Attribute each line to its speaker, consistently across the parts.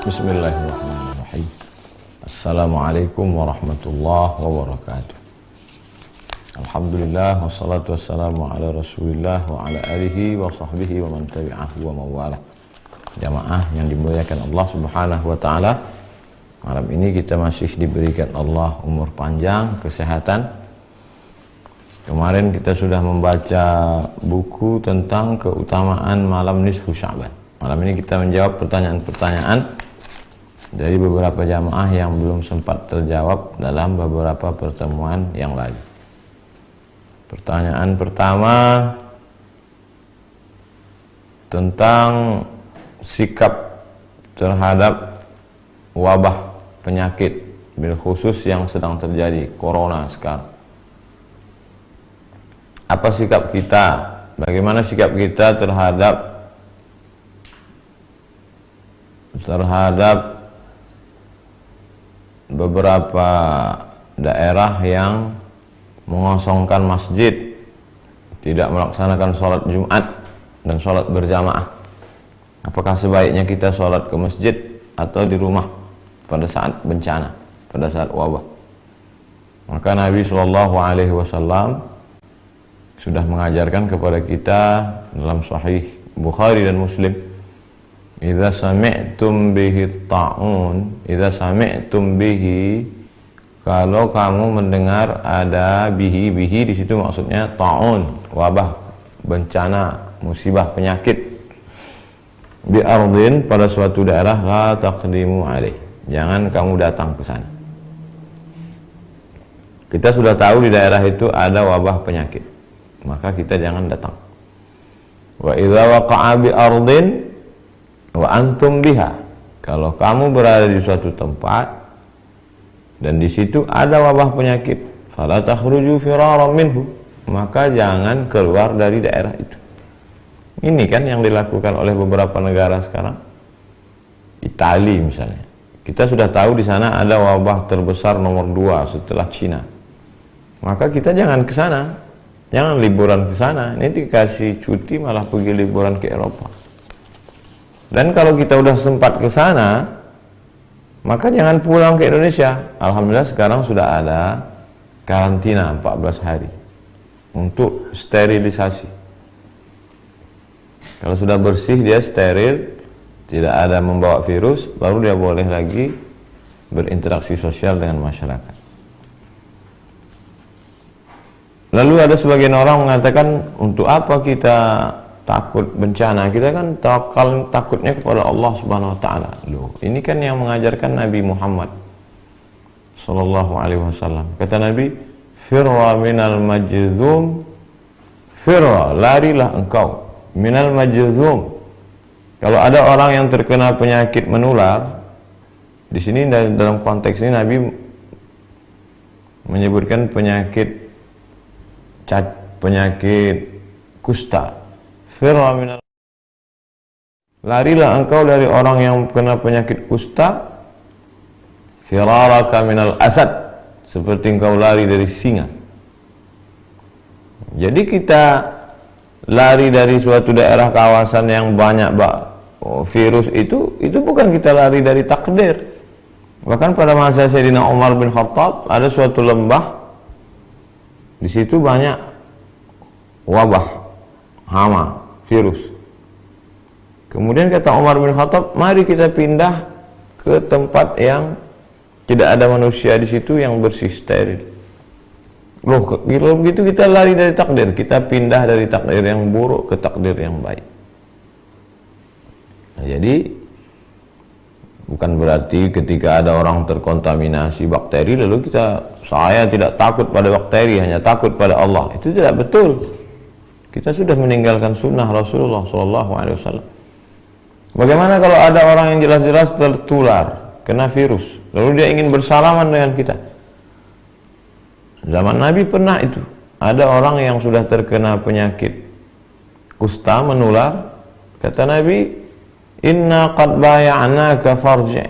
Speaker 1: Bismillahirrahmanirrahim. Assalamualaikum warahmatullahi wabarakatuh. Alhamdulillah wassalatu wassalamu ala Rasulillah wa ala alihi wa sahbihi wa man tabi'ahu wa mawalah. Jamaah yang dimuliakan Allah Subhanahu wa taala. Malam ini kita masih diberikan Allah umur panjang, kesehatan. Kemarin kita sudah membaca buku tentang keutamaan malam nisfu Sya'ban. Malam ini kita menjawab pertanyaan-pertanyaan dari beberapa jamaah yang belum sempat terjawab dalam beberapa pertemuan yang lalu. Pertanyaan pertama tentang sikap terhadap wabah penyakit bil khusus yang sedang terjadi, corona sekarang. Apa sikap kita? Bagaimana sikap kita terhadap beberapa daerah yang mengosongkan masjid, tidak melaksanakan sholat Jumat dan sholat berjamaah? Apakah sebaiknya kita sholat ke masjid atau di rumah pada saat bencana, pada saat wabah? Maka Nabi SAW sudah mengajarkan kepada kita dalam Sahih Bukhari dan Muslim, idza sami'tum bihi ta'un, idza sami'tum bihi, kalau kamu mendengar ada bihi di situ maksudnya ta'un, wabah, bencana, musibah, penyakit, bi ardin, pada suatu daerah, la taqdimu alaih, jangan kamu datang ke sana. Kita sudah tahu di daerah itu ada wabah penyakit, maka kita jangan datang. Wa idza waqa'a bi ardin wa antum biha, kalau kamu berada di suatu tempat dan di situ ada wabah penyakit, fala takhruju firaran minhu, maka jangan keluar dari daerah itu. Ini kan yang dilakukan oleh beberapa negara sekarang. Italia misalnya, kita sudah tahu di sana ada wabah terbesar nomor 2 setelah Cina, maka kita jangan ke sana, jangan liburan ke sana. Ini dikasih cuti malah pergi liburan ke Eropa. Dan kalau kita udah sempat ke sana, maka jangan pulang ke Indonesia. Alhamdulillah sekarang sudah ada karantina 14 hari untuk sterilisasi. Kalau sudah bersih, dia steril, tidak ada membawa virus, baru dia boleh lagi berinteraksi sosial dengan masyarakat. Lalu ada sebagian orang mengatakan, untuk apa kita takut bencana? Kita kan takutnya kepada Allah Subhanahu wa taala. Loh, ini kan yang mengajarkan Nabi Muhammad sallallahu alaihi wasallam. Kata Nabi, firra minal majzum, firra, larilah engkau, minal majzum. Kalau ada orang yang terkena penyakit menular, di sini dalam konteks ini Nabi menyebutkan penyakit kusta. Firra minal, larilah engkau dari orang yang kena penyakit kusta, firaraka minal asad, seperti engkau lari dari singa. Jadi kita lari dari suatu daerah kawasan yang banyak virus itu bukan kita lari dari takdir. Bahkan pada masa Sayyidina Umar bin Khattab ada suatu lembah, di situ banyak wabah, hama, virus. Kemudian kata Umar bin Khattab, mari kita pindah ke tempat yang tidak ada manusia di situ, yang bersih, steril. Loh, kalau begitu kita lari dari takdir, kita pindah dari takdir yang buruk ke takdir yang baik. Nah, jadi bukan berarti ketika ada orang terkontaminasi bakteri lalu saya tidak takut pada bakteri, hanya takut pada Allah. Itu tidak betul. Kita sudah meninggalkan sunnah Rasulullah SAW. Bagaimana kalau ada orang yang jelas-jelas tertular, kena virus, lalu dia ingin bersalaman dengan kita? Zaman Nabi pernah itu. Ada orang yang sudah terkena penyakit kusta menular. Kata Nabi, inna qad bay'anaka farji',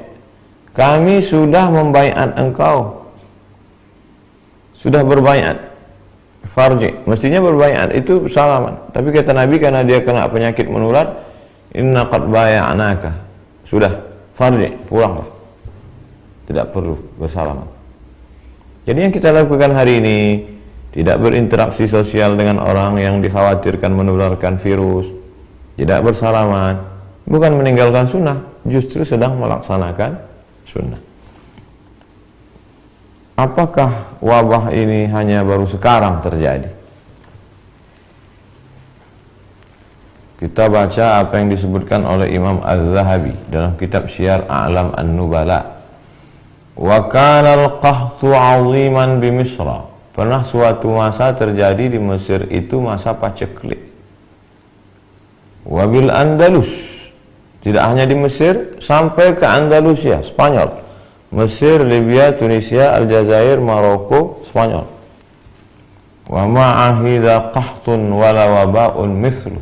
Speaker 1: kami sudah membaiat engkau, sudah berbaiat. Farji, mestinya berbaiat itu salaman, tapi kata Nabi karena dia kena penyakit menular, inna qad bay'anaka, sudah farji, pulanglah. Tidak perlu bersalaman. Jadi yang kita lakukan hari ini, tidak berinteraksi sosial dengan orang yang dikhawatirkan menularkan virus, tidak bersalaman, bukan meninggalkan sunnah, justru sedang melaksanakan sunnah. Apakah wabah ini hanya baru sekarang terjadi? Kita baca apa yang disebutkan oleh Imam Az-Zahabi dalam kitab Syiar A'lam An-Nubala. Wa kana al-qahtu 'aziman bi Misra. Pernah suatu masa terjadi di Mesir itu masa paceklik. Wa bil Andalus. Tidak hanya di Mesir, sampai ke Andalusia, Spanyol. Mesir, Libya, Tunisia, Aljazair, Maroko, Spanyol. Wa ma'ahidha qahtun wala waba'un mithlu.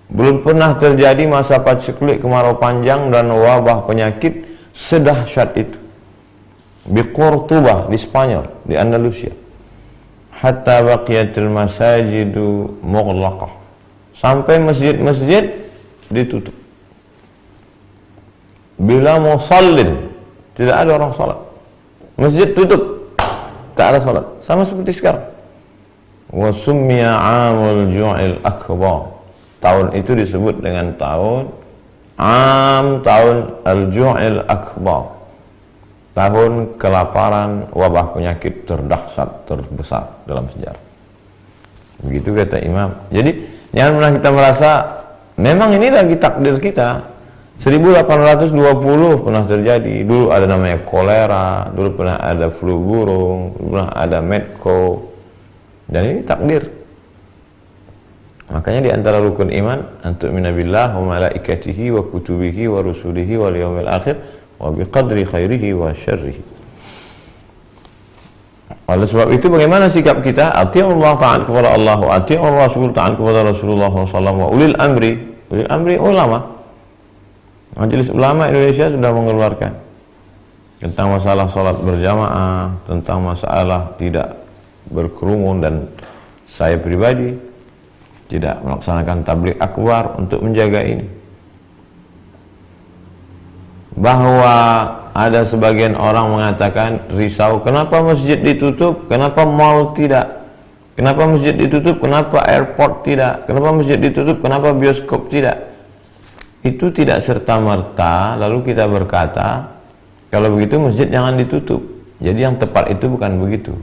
Speaker 1: Belum pernah terjadi masa paceklik, kemarau panjang dan wabah penyakit sedahsyat itu. Di Cordoba, di Spanyol, di Andalusia. Hatta baqiyatul masajidu mughlaqah. Sampai masjid-masjid ditutup. Bila musallin, tidak ada orang salat. Masjid tutup, tak ada salat. Sama seperti sekarang. Wa summiya 'amul ju'il akbar. Tahun itu disebut dengan tahun al-ju'il akbar. Tahun kelaparan, wabah penyakit terdahsyat, terbesar dalam sejarah. Begitu kata Imam. Jadi jangan pernah kita merasa memang ini lagi takdir kita. 1820 pernah terjadi. Dulu ada namanya kolera, dulu pernah ada flu burung, dulu pernah ada medco. Dan ini takdir. Makanya di antara rukun iman, antu'mina billah wa malaikatihi wa kutubihi wa rusulihi wal yawmil akhir wa biqadri khairihi wa syarrihi. Oleh sebab itu bagaimana sikap kita? Ati'ullah, ta'at kepada Allah, wa ati'ur rasul, ta'at kepada Rasulullah SAW, wa ulil amri ulama. Majelis Ulama Indonesia sudah mengeluarkan tentang masalah sholat berjamaah, tentang masalah tidak berkerumun, dan saya pribadi tidak melaksanakan tabligh akbar untuk menjaga ini. Bahwa ada sebagian orang mengatakan risau, kenapa masjid ditutup, kenapa mall tidak, kenapa masjid ditutup, kenapa airport tidak, kenapa masjid ditutup, kenapa bioskop tidak. Itu tidak serta-merta lalu kita berkata kalau begitu masjid jangan ditutup. Jadi yang tepat itu bukan begitu.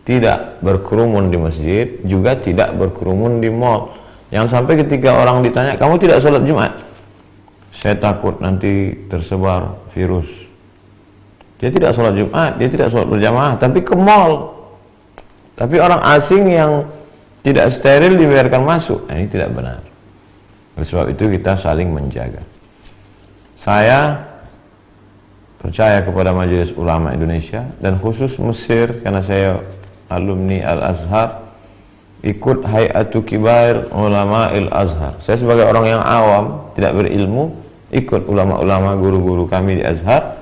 Speaker 1: Tidak berkerumun di masjid, juga tidak berkerumun di mall. Yang sampai ketika orang ditanya, kamu tidak sholat Jumat? Saya takut nanti tersebar virus. Dia tidak sholat Jumat, dia tidak sholat berjamaah, tapi ke mall. Tapi orang asing yang tidak steril dibiarkan masuk. Nah, ini tidak benar. Oleh sebab itu kita saling menjaga. Saya percaya kepada Majelis Ulama Indonesia dan khusus Mesir, karena saya alumni Al-Azhar, ikut Hay'atu Kibar Ulama Al-Azhar. Saya sebagai orang yang awam, tidak berilmu, ikut ulama-ulama guru-guru kami di Azhar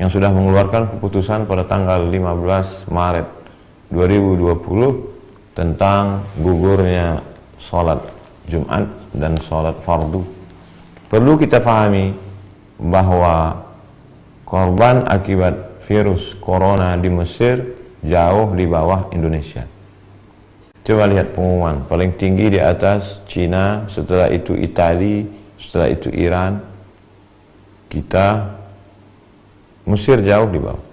Speaker 1: yang sudah mengeluarkan keputusan pada tanggal 15 Maret 2020 tentang gugurnya sholat Jumat dan sholat fardu. Perlu kita pahami bahwa korban akibat virus corona di Mesir jauh di bawah Indonesia. Coba lihat pengumuman, paling tinggi di atas Cina, setelah itu Italia, setelah itu Iran, kita, Mesir jauh di bawah.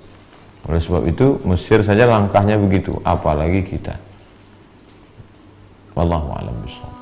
Speaker 1: Oleh sebab itu Mesir saja langkahnya begitu, apalagi kita. Wallahu a'lam bishawab.